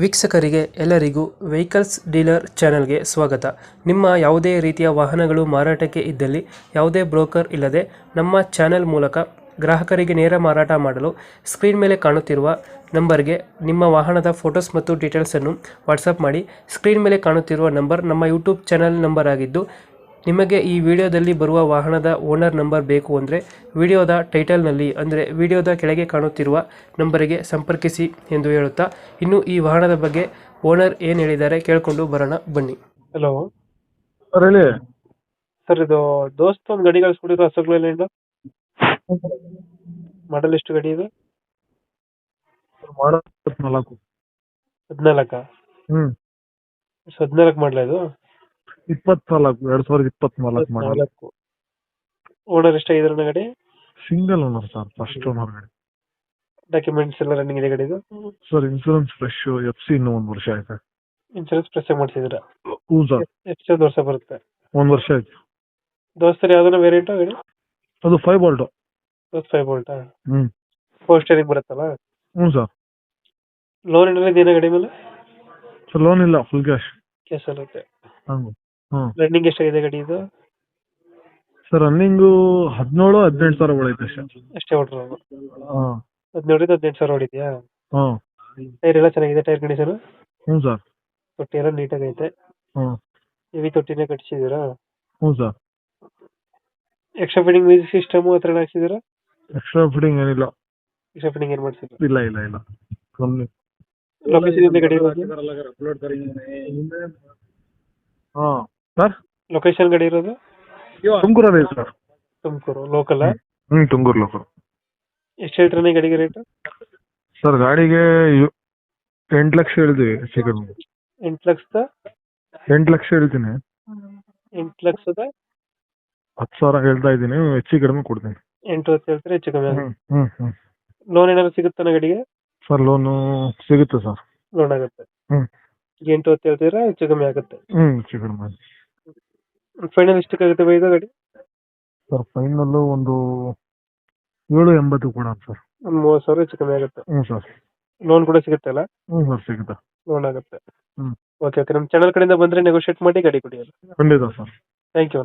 ವೀಕ್ಷಕರಿಗೆ ಎಲ್ಲರಿಗೂ vehicles dealer ಚಾನೆಲ್ಗೆ ಸ್ವಾಗತ. ನಿಮ್ಮ ಯಾವುದೇ ರೀತಿಯ ವಾಹನಗಳು ಮಾರಾಟಕ್ಕೆ ಇದ್ದಲ್ಲಿ ಯಾವುದೇ ಬ್ರೋಕರ್ ಇಲ್ಲದೆ ನಮ್ಮ ಚಾನೆಲ್ ಮೂಲಕ ಗ್ರಾಹಕರಿಗೆ ನೇರ ಮಾರಾಟ ಮಾಡಲು ಸ್ಕ್ರೀನ್ ಮೇಲೆ ಕಾಣುತ್ತಿರುವ ನಂಬರ್ಗೆ ನಿಮ್ಮ ವಾಹನದ ಫೋಟೋಸ್ ಮತ್ತು ಡೀಟೇಲ್ಸನ್ನು ವಾಟ್ಸಪ್ ಮಾಡಿ. ಸ್ಕ್ರೀನ್ ಮೇಲೆ ಕಾಣುತ್ತಿರುವ ನಂಬರ್ ನಮ್ಮ ಯೂಟ್ಯೂಬ್ ಚಾನೆಲ್ ನಂಬರ್ ಆಗಿದ್ದು, ನಿಮಗೆ ಈ ವಿಡಿಯೋದಲ್ಲಿ ಬರುವ ವಾಹನದ ಓನರ್ ನಂಬರ್ ಬೇಕು ಅಂದರೆ ವಿಡಿಯೋದ ಟೈಟಲ್ನಲ್ಲಿ ಅಂದರೆ ವಿಡಿಯೋದ ಕೆಳಗೆ ಕಾಣುತ್ತಿರುವ ನಂಬರಿಗೆ ಸಂಪರ್ಕಿಸಿ ಎಂದು ಹೇಳುತ್ತಾ, ಇನ್ನು ಈ ವಾಹನದ ಬಗ್ಗೆ ಓನರ್ ಏನು ಹೇಳಿದ್ದಾರೆ ಕೇಳಿಕೊಂಡು ಬರೋಣ ಬನ್ನಿ. ಹಲೋ ಸರ್ ಹೇಳಿ. ಸರ್, ಇದು ದೋಸ್ತ್ ಒಂದು ಗಾಡಿ ಕಳಿಸ್ಬಿಟ್ಟಿದ್ರು ಹೊಸಗ್ಲಲ್ಲಿಂದ. ಮಾಡಲ್ ಎಷ್ಟು ಗಾಡಿ ಇದೆ? ಮಾಡಲ್ 24. 14? ಹ್ಮ್ 14 ಮಾಡಲ ಇದು? 24 2024 ಮಾಡಲ್. ಓನರ್ ಎಷ್ಟಾಗಿದ್ರೆ ಗಾಡಿ? Single owner sir, first owner ಗಾಡಿ. ಡಾಕ್ಯುಮೆಂಟ್ಸ್ ಎಲ್ಲ ರನ್ನಿಂಗ್ ಇದೆ ಗಾಡಿದು? ಸರ್ ಇನ್ಸೂರೆನ್ಸ್ ಫ್ರೆಶ್, FC ಇನ್ನೂ 1 ವರ್ಷ ಆಯ್ತು. ಇನ್ಸೂರೆನ್ಸ್ ಪ್ರೆಸ್ ಮಾಡಿಸಿದ್ರ? ಹ್ಞೂ ಸರ್, ಎಷ್ಟು ವರ್ಷ ಬರುತ್ತೆ? 1 ವರ್ಷ ಆಯ್ತು. ದೋಸ್ತರ್ ಯಾವ್ದನ ವೇರಿಯಂಟ್ ಗಾಡಿ? ಅದು 5 ಬೋಲ್ಟ್. 5 ವೋಲ್ಟಾ? ಹ್ಮ್ 4 ಸ್ಟೇರಿಂಗ್ ಬರುತ್ತಲ್ಲ? ಹ್ಞೂ ಸರ್. ಲೋನ್ ಏನಾರ ಇದೆಯಾ ಗಾಡಿ ಮೇಲೆ? ಸರ್ ಲೋನ್ ಇಲ್ಲ, ಫುಲ್ ಕ್ಯಾಶ್. ಕೇಸ್ ಇರುತ್ತೆ. ಹಂಗು. ಹ್ಮ್ ರನ್ನಿಂಗ್ ಎಷ್ಟಾಗಿದೆ ಗಾಡಿ ಇದು? ಸರ್ ರನ್ನಿಂಗು 17-18 ಸಾವಿರ ಒಳಗೈತೆ ಅಷ್ಟೇ. ಅಷ್ಟೇ ಹೊಡ್ರು? ಹಾಂ 17-18 ಸಾವಿರ ಹೊಡಿದ್ಯಾ? ಹಾಂ. ಟೈರ್ ಎಲ್ಲ ಚೆನ್ನಾಗಿದೆ? Tyre condition? ಹ್ಞೂ ಸರ್. ತೊಟ್ಟಿ ಎಲ್ಲ ನೀಟಾಗೈತೆ? ಹ್ಞೂ ಹೆವಿ ತೊಟ್ಟಿನೇ ಕಟ್ಸಿದ್ದೀರಾ? ಹ್ಞೂ sir. Extra fitting music system ಹತ್ರ ಹಾಕ್ಸಿದ್ದೀರಾ? ಎಕ್ಸ್ಟ್ರಾ ಫಿಟ್ಟಿಂಗ್ ಏನಿಲ್ಲ. ಎಕ್ಸ್ಟ್ರಾ ಫಿಟ್ಟಿಂಗ್ ಏನು ಮಾಡ್ಸಿಲ್ಲ? ಇಲ್ಲ ಇಲ್ಲ ಇಲ್ಲ. ಕಮ್ಮಿ. ಲೊಕೇಶನ್ ಇದೆ ಗಾಡಿ? ಹಾಂ ಸರ್, ಲೊಕೇಶನ್ ಗಾಡಿ ಇರೋದು? ತುಮಕೂರಲ್ಲಿ ಸರ್. ತುಮಕೂರು ಲೋಕಲ್? ಹ್ಞೂ ತುಮಕೂರು ಲೋಕಲ್. ಎಷ್ಟು ಹೇಳ್ತೀರಾ ಗಾಡಿಗೆ ರೇಟ್? ಸರ್ ಗಾಡಿಗೆ 8 ಲಕ್ಷ ಹೇಳಿದ್ವಿ, ಹೆಚ್ಚು ಕಡಿಮೆ. 8 ಲಕ್ಷದ? 8 ಲಕ್ಷ ಹೇಳ್ತೀನಿ. 8 ಲಕ್ಷದ 10 ಸಾವಿರ ಹೇಳ್ತಾ ಇದ್ದೀನಿ, ಹೆಚ್ಚು ಕಡಿಮೆ ಕೊಡ್ತೀನಿ. 8 ಹೊತ್ತು ಹೇಳ್ತಾರೆ, ಹೆಚ್ಚು ಕಮ್ಮಿ ಆಗುತ್ತೆ. ಹ್ಮ್. ಲೋನ್ ಏನಾದ್ರು ಸಿಗುತ್ತಾನ ಗಾಡಿಗೆ? ಸರ್ ಲೋನು ಸಿಗುತ್ತೆ ಸರ್. ಲೋನ್ ಆಗುತ್ತೆ? ಹ್ಮ್ 8 ಹೊತ್ತು ಹೇಳ್ತೀರಾ, ಹೆಚ್ಚು ಕಮ್ಮಿ ಆಗುತ್ತೆ? ಹೆಚ್ಚು ಕಡಿಮೆ. ಫೈನಲ್ ಎಷ್ಟಕ್ಕಾಗುತ್ತೆ ಬೈ ಇದು ಗಾಡಿ? ಸರ್ ಫೈನಲ್ಲು ಒಂದು 780 ಕೊಡೋಣ ಸರ್. ಒಂದು 30,000 ಹೆಚ್ಚು ಕಮ್ಮಿ ಆಗುತ್ತೆ? ಹ್ಞೂ ಸರ್. ಲೋನ್ ಕೂಡ ಸಿಗುತ್ತೆ ಅಲ್ಲ? ಹ್ಞೂ ಸರ್ ಸಿಗುತ್ತೆ. ಲೋನ್ ಆಗುತ್ತೆ. ಹ್ಮ್ ಓಕೆ, ನಮ್ಮ ಚಾನಲ್ ಕಡೆಯಿಂದ ಬಂದರೆ ನೆಗೋಷಿಯೇಟ್ ಮಾಡಿ ಗಾಡಿ ಕೊಡಿ. ಖಂಡಿತ ಸರ್. Thank you.